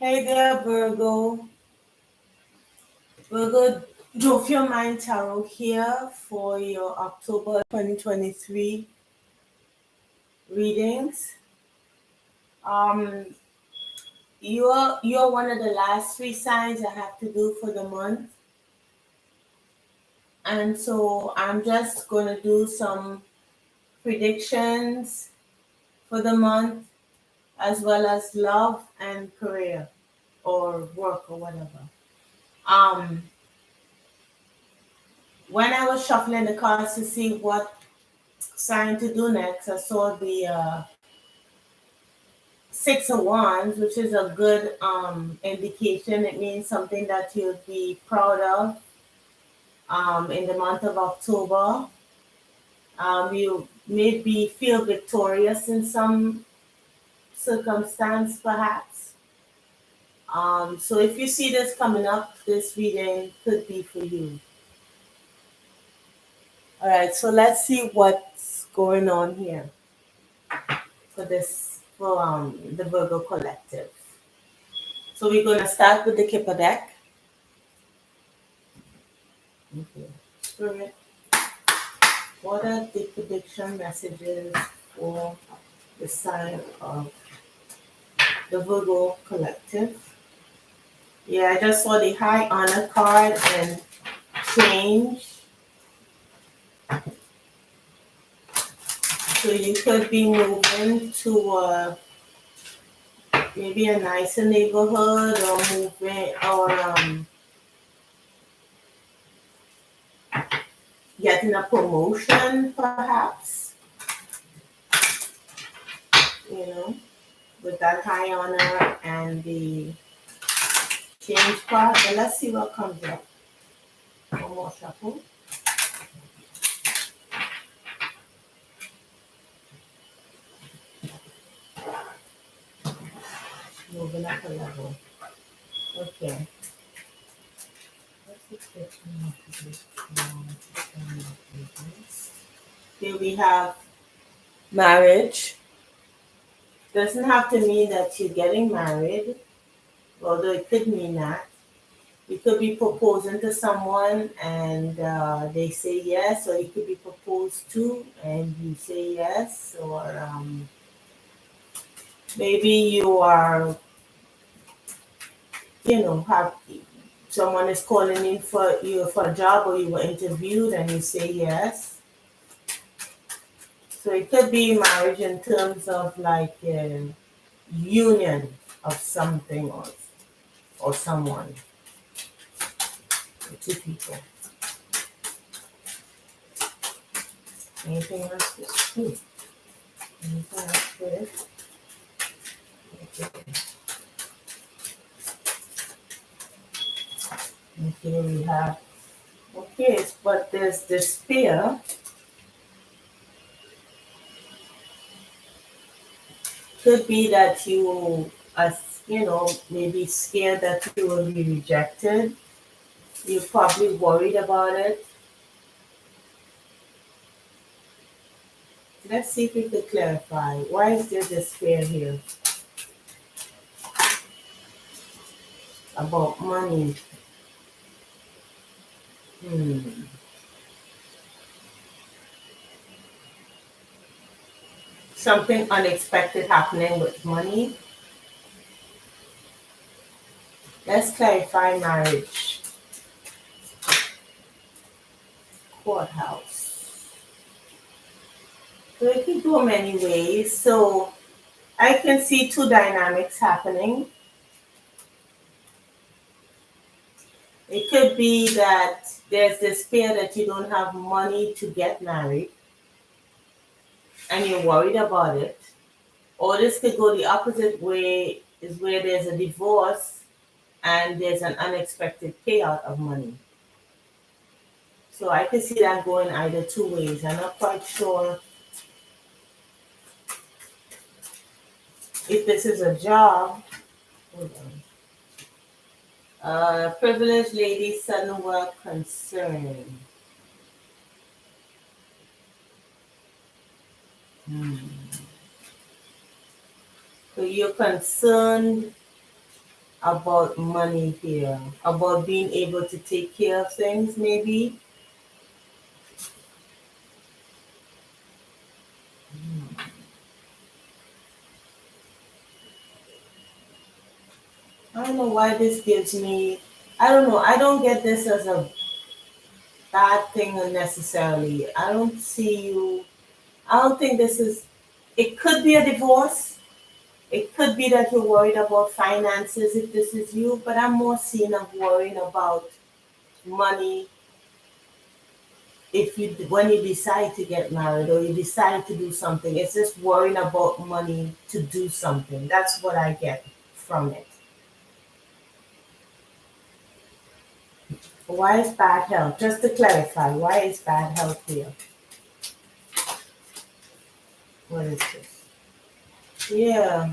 Hey there, Virgo. Virgo, drove your mind tarot here for your October 2023 readings. Um, you're one of the last three signs I have to do for the month, and so I'm just gonna do some predictions for the month, as well as love and career or work or whatever. Um, when I was shuffling the cards to see what sign to do next, I saw the Six of Wands, which is a good indication. It means something that you'll be proud of in the month of October. You maybe feel victorious in some circumstance, perhaps. So if you see this coming up, this reading could be for you. All right, so let's see what's going on here for the Virgo collective. So we're gonna start with the Kipper deck. Okay. Spirit, what are the prediction messages for the sign of the Virgo collective? Yeah, I just saw the High Honor card and change. So you could be moving to maybe a nicer neighborhood or moving or getting a promotion perhaps, you know, with that High Honor and the change card. But let's see what comes up. One more shuffle. Moving up a level. Okay. Here we have marriage. Doesn't have to mean that you're getting married, although it could mean that. You could be proposing to someone and they say yes, or you could be proposed to and you say yes, or maybe you are, have someone is calling in for you for a job or you were interviewed and you say yes. So it could be marriage in terms of like a union of something or someone, or two people. Anything else? Anything else with it? Okay. And here we have, okay, but there's despair. Could be that you are, maybe scared that you will be rejected. You're probably worried about it. Let's see if we could clarify. Why is there despair here about money? Hmm. Something unexpected happening with money. Let's clarify marriage. Courthouse. So it can go many ways. So I can see two dynamics happening. It could be that there's this fear that you don't have money to get married and you're worried about it. Or this could go the opposite way, is where there's a divorce and there's an unexpected payout of money. So I can see that going either two ways. I'm not quite sure if this is a job. Hold on. Privileged lady, sudden work concern. Hmm. So you're concerned about money here, about being able to take care of things, maybe. I don't know why this gives me. I don't know. I don't get this as a bad thing necessarily. I don't see you. I don't think this is. It could be a divorce. It could be that you're worried about finances if this is you, but I'm more seeing of worrying about money if you when you decide to get married or you decide to do something. It's just worrying about money to do something. That's what I get from it. Why is bad health? Just to clarify, why is bad health here? What is this? Yeah,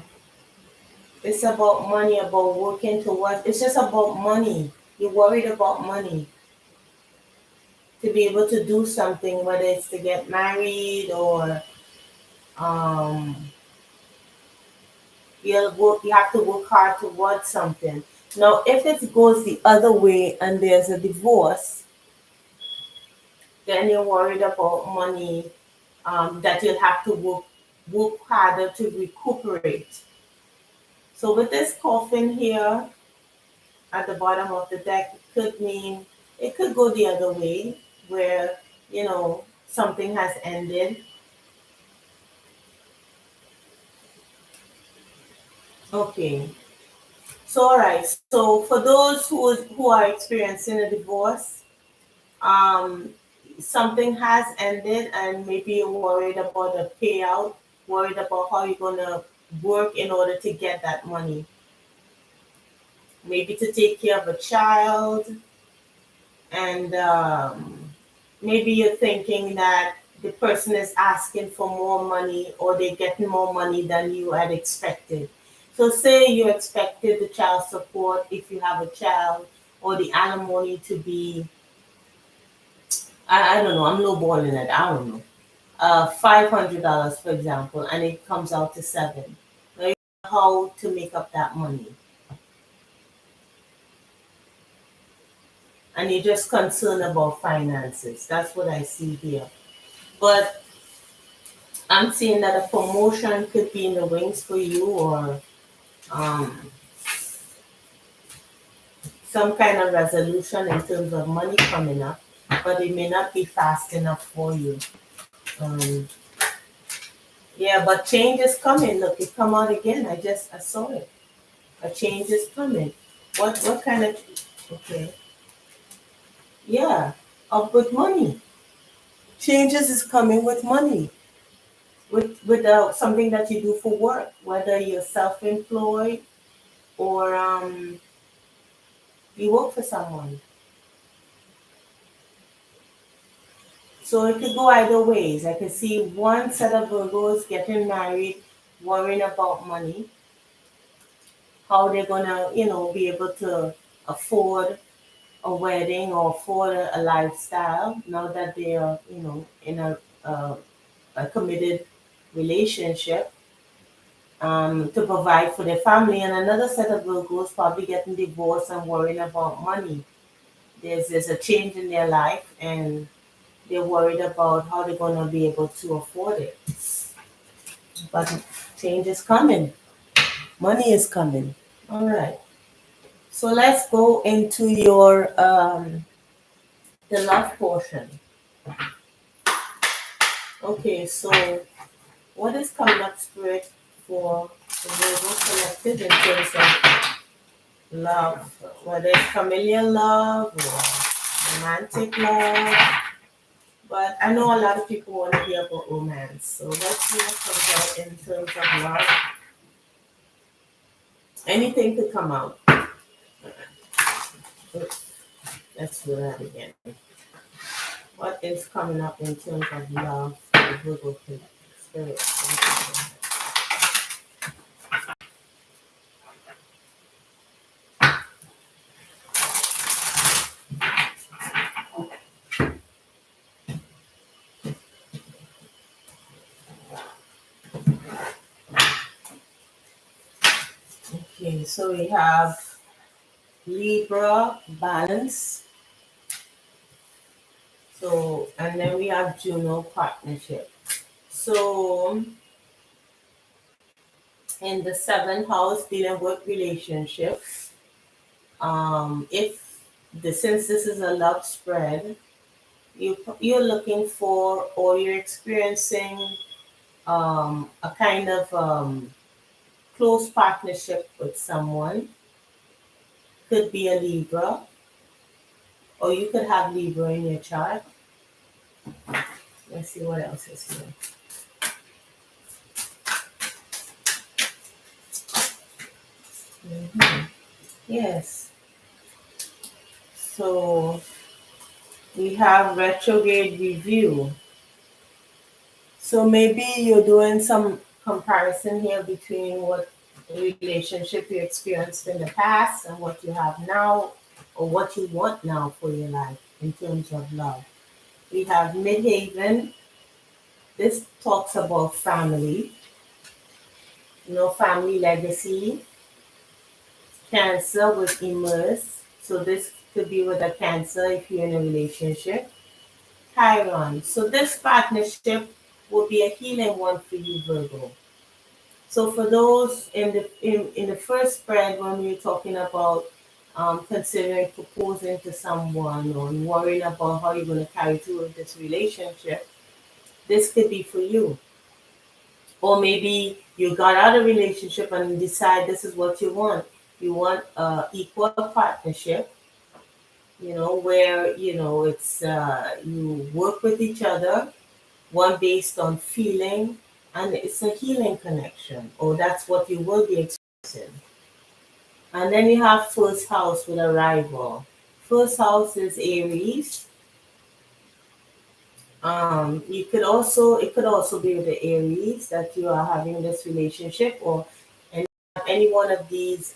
it's about money, about working towards. It's just about money. You're worried about money to be able to do something, whether it's to get married or um, you'll work. You have to work hard towards something. Now, if it goes the other way and there's a divorce, then you're worried about money that you'll have to work harder to recuperate. So with this coffin here at the bottom of the deck, it could mean it could go the other way where, something has ended. Okay. So all right. So for those who are experiencing a divorce, um, something has ended and maybe you're worried about a payout, worried about how you're gonna work in order to get that money. Maybe to take care of a child, and maybe you're thinking that the person is asking for more money or they're getting more money than you had expected. So say you expected the child support if you have a child or the alimony to be, I don't know, I'm lowballing it, I don't know, $500 for example, and it comes out to seven. Now you know how to make up that money, and you're just concerned about finances. That's what I see here. But I'm seeing that a promotion could be in the wings for you, or um, some kind of resolution in terms of money coming up, but it may not be fast enough for you. Um, yeah, but change is coming. Look, it come out again. I saw it. A change is coming. What kind of okay? Yeah, up with money. Changes is coming with money. With something that you do for work, whether you're self-employed or you work for someone. So it could go either ways. I could see one set of Virgos getting married, worrying about money, how they're gonna, be able to afford a wedding or afford a lifestyle now that they are, in a committed relationship, to provide for their family. And another set of Virgos probably getting divorced and worrying about money. There's a change in their life and they're worried about how they're going to be able to afford it. But change is coming. Money is coming. All right. So let's go into your the love portion. Okay. So what is coming up, spirit, for the Virgo collective in terms of love, whether it's familiar love or romantic love? But I know a lot of people want to hear about romance. So let's see what comes out in terms of love. Anything could come out. Oops, let's do that again. What is coming up in terms of love for the Virgo spirit? Okay, so we have Libra, balance. So, and then we have Juno, partnership. So, in the seventh house, dealing with relationships, if since this is a love spread, you're looking for, or you're experiencing a kind of close partnership with someone. Could be a Libra, or you could have Libra in your chart. Let's see what else is here. Mhm. Yes. So we have retrograde review. So maybe you're doing some comparison here between what relationship you experienced in the past and what you have now, or what you want now for your life in terms of love. We have Midhaven. This talks about family, family legacy. Cancer with immerse. So this could be with a Cancer if you're in a relationship. Chiron. So this partnership will be a healing one for you, Virgo. So for those in the first spread, when we were talking about considering proposing to someone or worrying about how you're going to carry through with this relationship, this could be for you. Or maybe you got out of a relationship and decide this is what you want. You want equal partnership, where it's you work with each other, one based on feeling, and it's a healing connection, or that's what you will be experiencing. And then you have first house with a rival. First house is Aries. It could also be with the Aries that you are having this relationship, or any one of these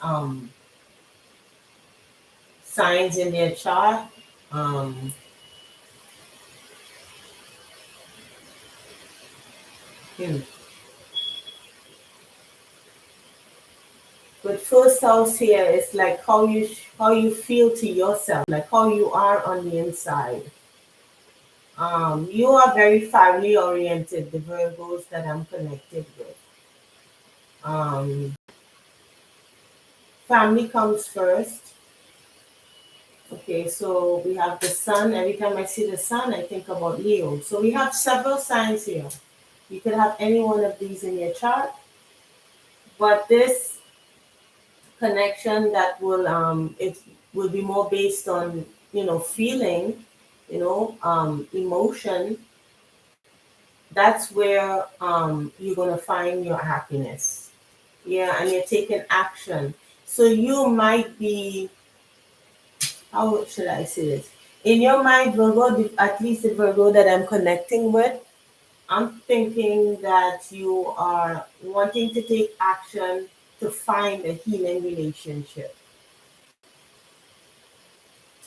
signs in their chart. Um, hmm. But first house here is like how you feel to yourself, like how you are on the inside. You are very family oriented, the Virgos that I'm connected with. Um, Family comes first. Okay, so we have the sun. Every time I see the sun, I think about Leo. So we have several signs here. You could have any one of these in your chart, but this connection that it will be more based on feeling, emotion. That's where you're gonna find your happiness. Yeah, and you're taking action. So you might be, how should I say this? In your mind, Virgo, at least the Virgo that I'm connecting with, I'm thinking that you are wanting to take action to find a healing relationship.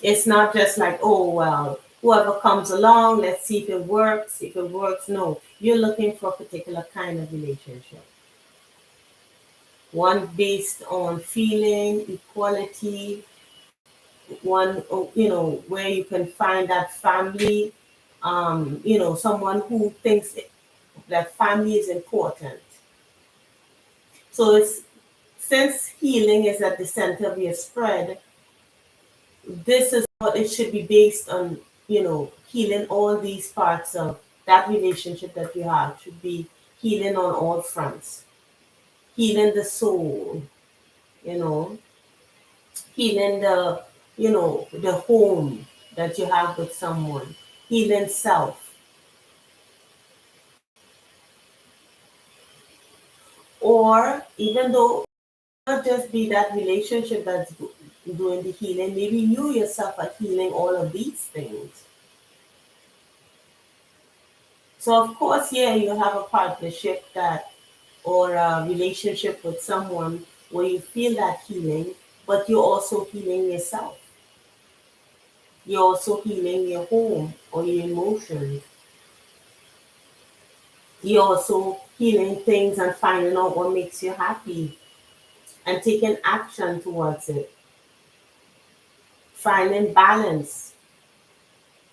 It's not just like, oh, well, whoever comes along, let's see if it works. If it works, no. You're looking for a particular kind of relationship. One based on feeling, equality, one, where you can find that family, someone who thinks that family is important. So since healing is at the center of your spread, this is what it should be based on, healing all these parts of that relationship that you have should be healing on all fronts, healing the soul, you know, healing the home that you have with someone, healing self, or even though not just be that relationship that's doing the healing, maybe you yourself are healing all of these things. So of course, yeah, you have a partnership that or a relationship with someone where you feel that healing, but you're also healing yourself. You're also healing your home or your emotions. You're also healing things and finding out what makes you happy and taking action towards it. finding balance,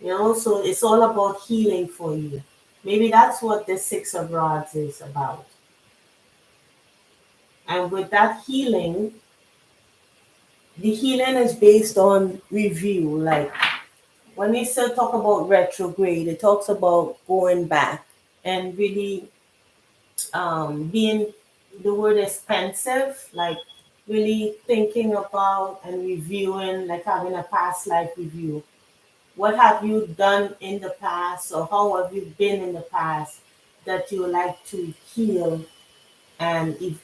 so it's all about healing for you. Maybe that's what the Six of Rods is about. And with that healing, the healing is based on review. Like when we still talk about retrograde, it talks about going back and really being, the word expensive, like really thinking about and reviewing, like having a past life review. What have you done in the past, or how have you been in the past that you would like to heal and, if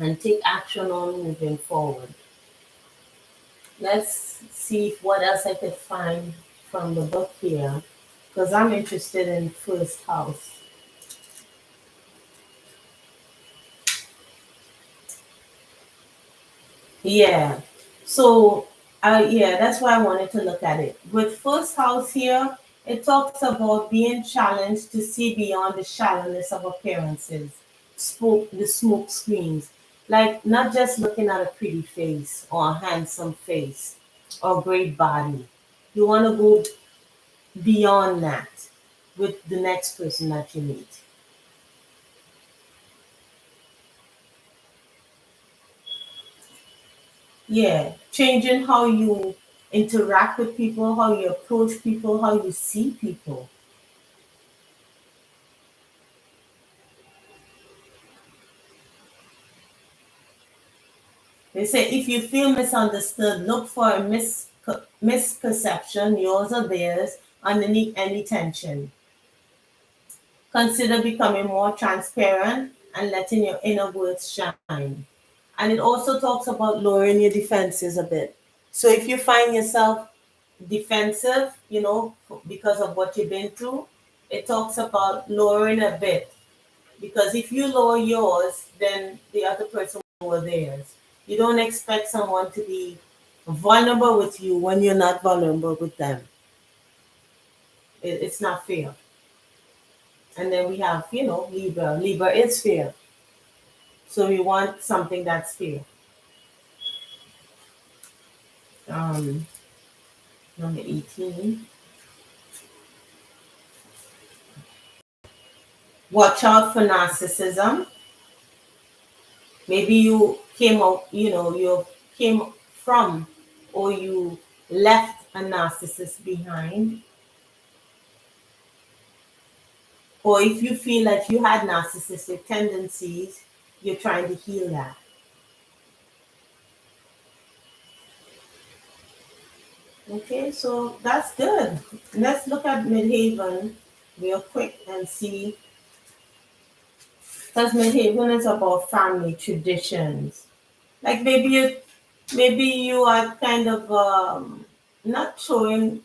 and take action on moving forward? Let's see what else I could find from the book here, because I'm interested in first house. Yeah. So, yeah, that's why I wanted to look at it. With first house here, it talks about being challenged to see beyond the shallowness of appearances, the smoke screens. Like not just looking at a pretty face or a handsome face or great body. You want to go beyond that with the next person that you meet. Yeah, changing how you interact with people, how you approach people, how you see people. They say if you feel misunderstood, look for a misperception, yours or theirs, underneath any tension. Consider becoming more transparent and letting your inner words shine. And it also talks about lowering your defenses a bit. So if you find yourself defensive, because of what you've been through, it talks about lowering a bit. Because if you lower yours, then the other person will lower theirs. You don't expect someone to be vulnerable with you when you're not vulnerable with them. It's not fair. And then we have, Libra. Libra is fair. So we want something that's fair. Um, Number 18. Watch out for narcissism. Maybe you came out, you came from, or you left a narcissist behind. Or if you feel like you had narcissistic tendencies, you're trying to heal that. Okay, so that's good. Let's look at Midhaven real quick and see, because Midhaven is about family traditions. Like maybe you are kind of not showing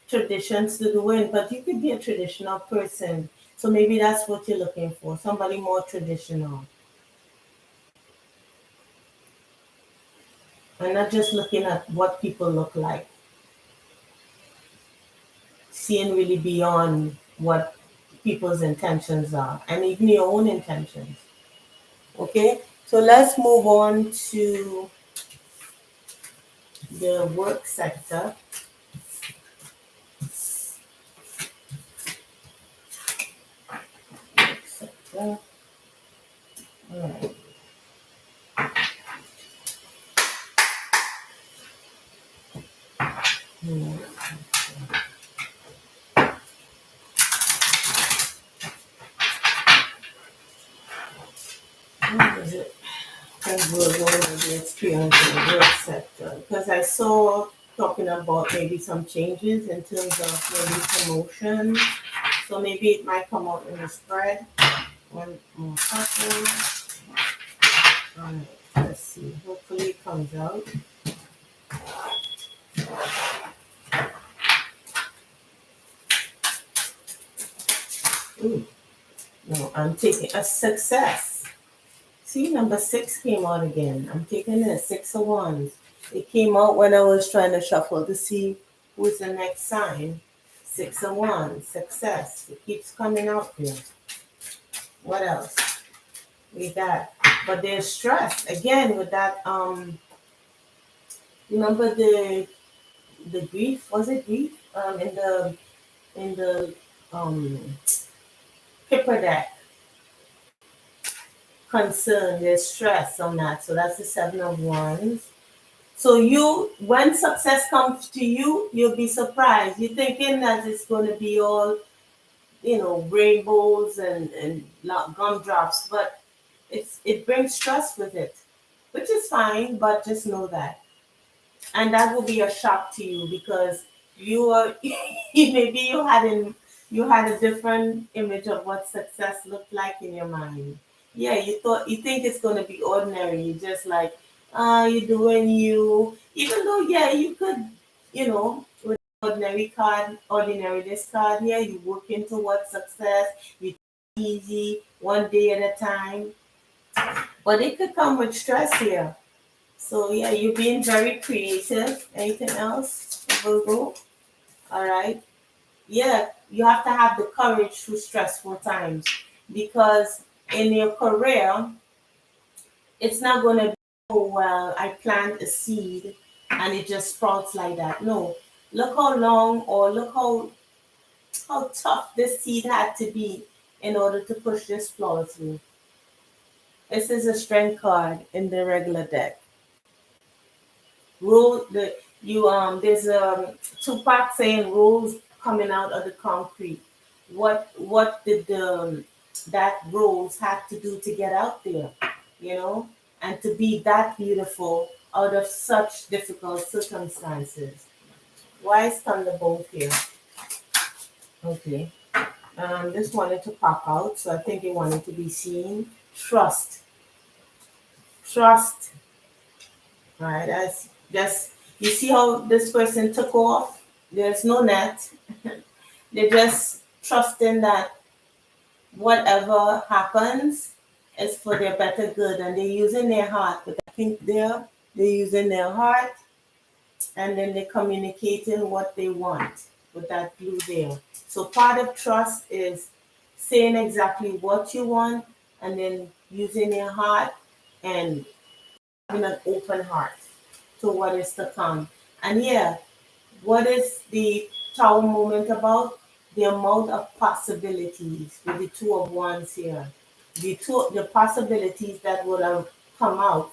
traditions to the wind, but you could be a traditional person. So maybe that's what you're looking for, somebody more traditional. And not just looking at what people look like, seeing really beyond what people's intentions are and even your own intentions. Okay, so let's move on to the work sector. Work sector. All right. Hmm. What is it? As we're going over the experience in the work sector, because I saw talking about maybe some changes in terms of maybe promotion. So maybe it might come out in the spread. One more second. All right, let's see. Hopefully it comes out. Ooh, no, I'm taking a success. See, number 6 came out again. I'm taking a 6 of Wands. It came out when I was trying to shuffle to see who's the next sign. 6 of Wands, success. It keeps coming out here. What else? We got, but there's stress again with that. Remember the grief? Was it grief? In the um Kipper deck, concern, there's stress on that. So that's the 7 of Wands. So when success comes to you, you'll be surprised. You're thinking that it's going to be all, rainbows and gumdrops, but it brings stress with it, which is fine. But just know that, and that will be a shock to you because you are maybe you had a different image of what success looked like in your mind. Yeah, you think it's going to be ordinary. You just like, you're doing you, even though, yeah, you could, with ordinary card, ordinary this card here, you work into what success, you take it easy, one day at a time, but it could come with stress here. So yeah, you're being very creative. Anything else, Virgo? All right. Yeah, you have to have the courage through stressful times, because in your career, it's not going to be, oh, well, I plant a seed and it just sprouts like that. No, look how long, or look how tough this seed had to be in order to push this flower through. This is a strength card in the regular deck. Rule the you there's Tupac saying rules coming out of the concrete. What did that rose have to do to get out there, you know, and to be that beautiful out of such difficult circumstances? Why is Thunderbolt here? Okay. This wanted to pop out, so I think it wanted to be seen. Trust. Trust. Right, that's just, you see how this person took off? There's no net. They're just trusting that whatever happens is for their better good, and they're using their heart. But I think they're using their heart, and then they're communicating what they want with that blue there. So part of trust is saying exactly what you want, and then using your heart and having an open heart to what is to come. And yeah, what is the Tower moment about? The amount of possibilities with the 2 of Wands here. The possibilities that would have come out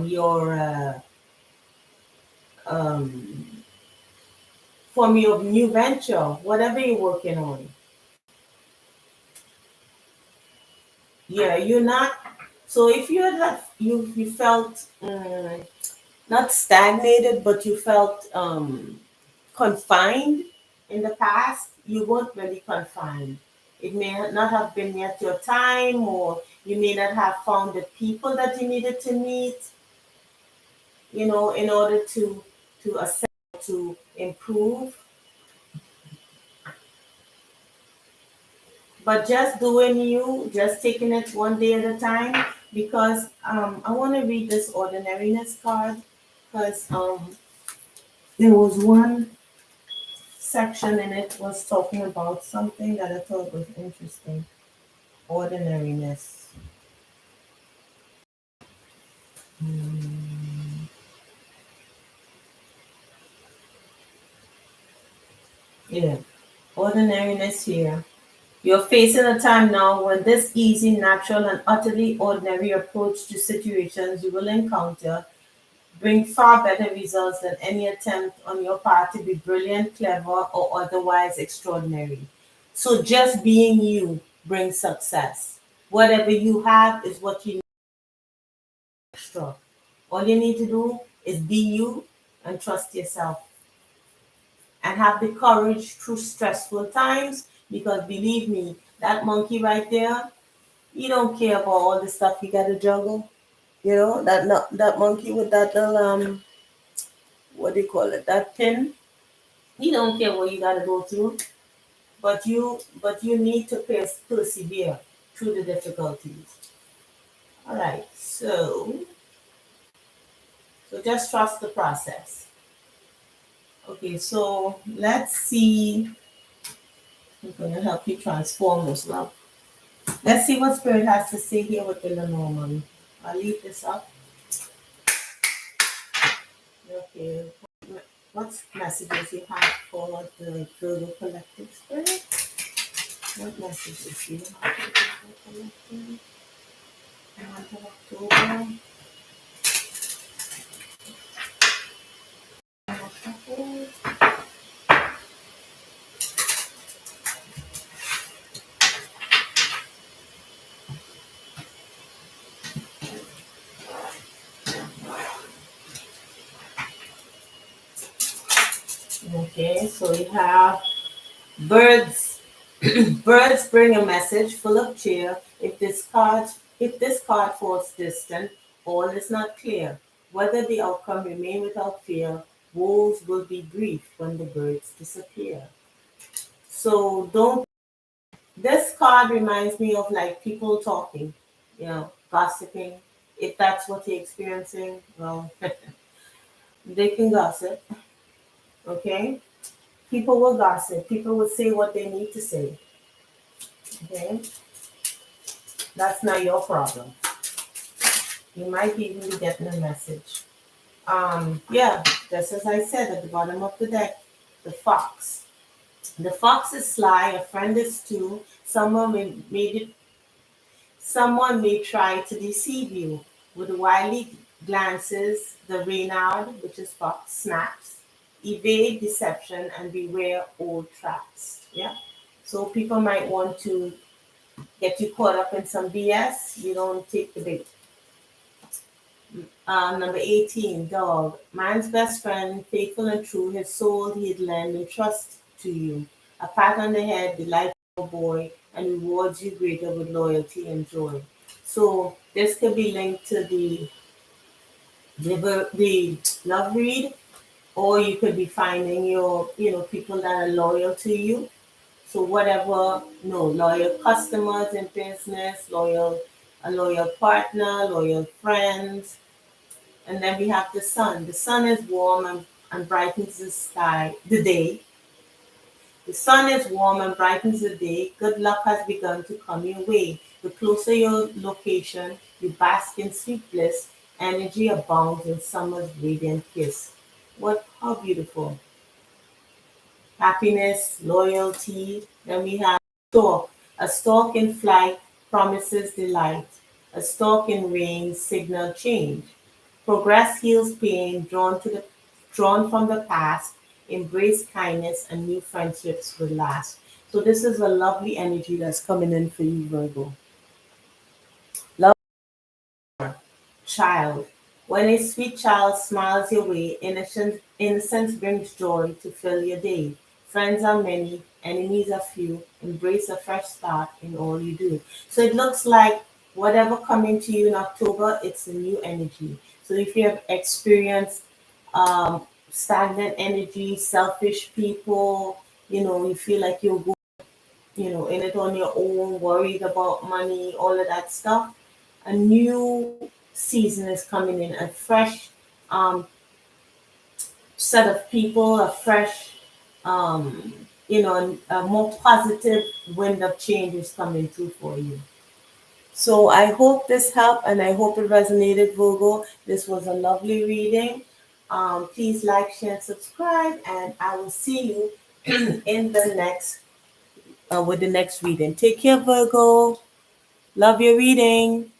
your um, from your new venture, whatever you're working on. Yeah, you're not. So if you had you felt not stagnated, but you felt confined in the past, you weren't really confined. It may not have been yet your time, or you may not have found the people that you needed to meet, in order to assess, to improve. But just doing you, just taking it one day at a time, because I want to read this ordinariness card, because there was one section in it was talking about something that I thought was interesting. Ordinariness. Mm, yeah, ordinariness here. You're facing a time now when this easy, natural, and utterly ordinary approach to situations you will encounter bring far better results than any attempt on your part to be brilliant, clever, or otherwise extraordinary. So just being you brings success. Whatever you have is what you need extra. All you need to do is be you and trust yourself, and have the courage through stressful times, because believe me, that monkey right there, you don't care about all the stuff you got to juggle. That monkey with that little what do you call it? That pin. You don't care what you got to go through, but you need to persevere through the difficulties. All right, so just trust the process. Okay, so let's see. I'm going to help you transform as well. Let's see what Spirit has to say here with the Lenormand. I'll leave this up. Okay. What messages you have for the Virgo Collective Spirit? What messages do you have for the Virgo Collective? The month of October. Okay, so you have birds. Birds bring a message full of cheer. If this card falls distant, all is not clear. Whether the outcome remain without fear, woes will be brief when the birds disappear. So don't. This card reminds me of like people talking, gossiping. If that's what you're experiencing, well, they can gossip. Okay, people will gossip. People will say what they need to say. Okay, that's not your problem. You might even be getting a message. Yeah, just as I said at the bottom of the deck, the fox. The fox is sly, a friend is too. Someone may try to deceive you. With wily glances, the reynard, which is fox, snaps. Evade deception and beware old traps. Yeah. So people might want to get you caught up in some BS. You don't take the bait. Number 18, dog. Man's best friend, faithful and true, his soul he'd lend and trust to you. A pat on the head delights your boy and rewards you greater with loyalty and joy. So this could be linked to the love read, or you could be finding people that are loyal to you. So whatever, no, loyal customers in business, a loyal partner, loyal friends. And then we have the sun. The sun is warm and brightens the day. The sun is warm and brightens the day. Good luck has begun to come your way. The closer your location, you bask in sweet bliss. Energy abounds in summer's radiant kiss. How beautiful. Happiness, loyalty. Then we have stork. A stork in flight promises delight. A stork in rain signal change. Progress heals pain, drawn from the past. Embrace kindness, and new friendships will last. So this is a lovely energy that's coming in for you, Virgo. Love child. When a sweet child smiles your way, innocence brings joy to fill your day. Friends are many, enemies are few. Embrace a fresh start in all you do. So it looks like whatever coming to you in October, it's a new energy. So if you have experienced stagnant energy, selfish people, you feel like you're in it on your own, worried about money, all of that stuff. A new season is coming in, a fresh um, set of people, a fresh, a more positive wind of change is coming through for you. So I hope this helped and I hope it resonated, Virgo. This was a lovely reading. Please like, share, and subscribe, and I will see you in the next with the next reading. Take care, Virgo. Love your reading.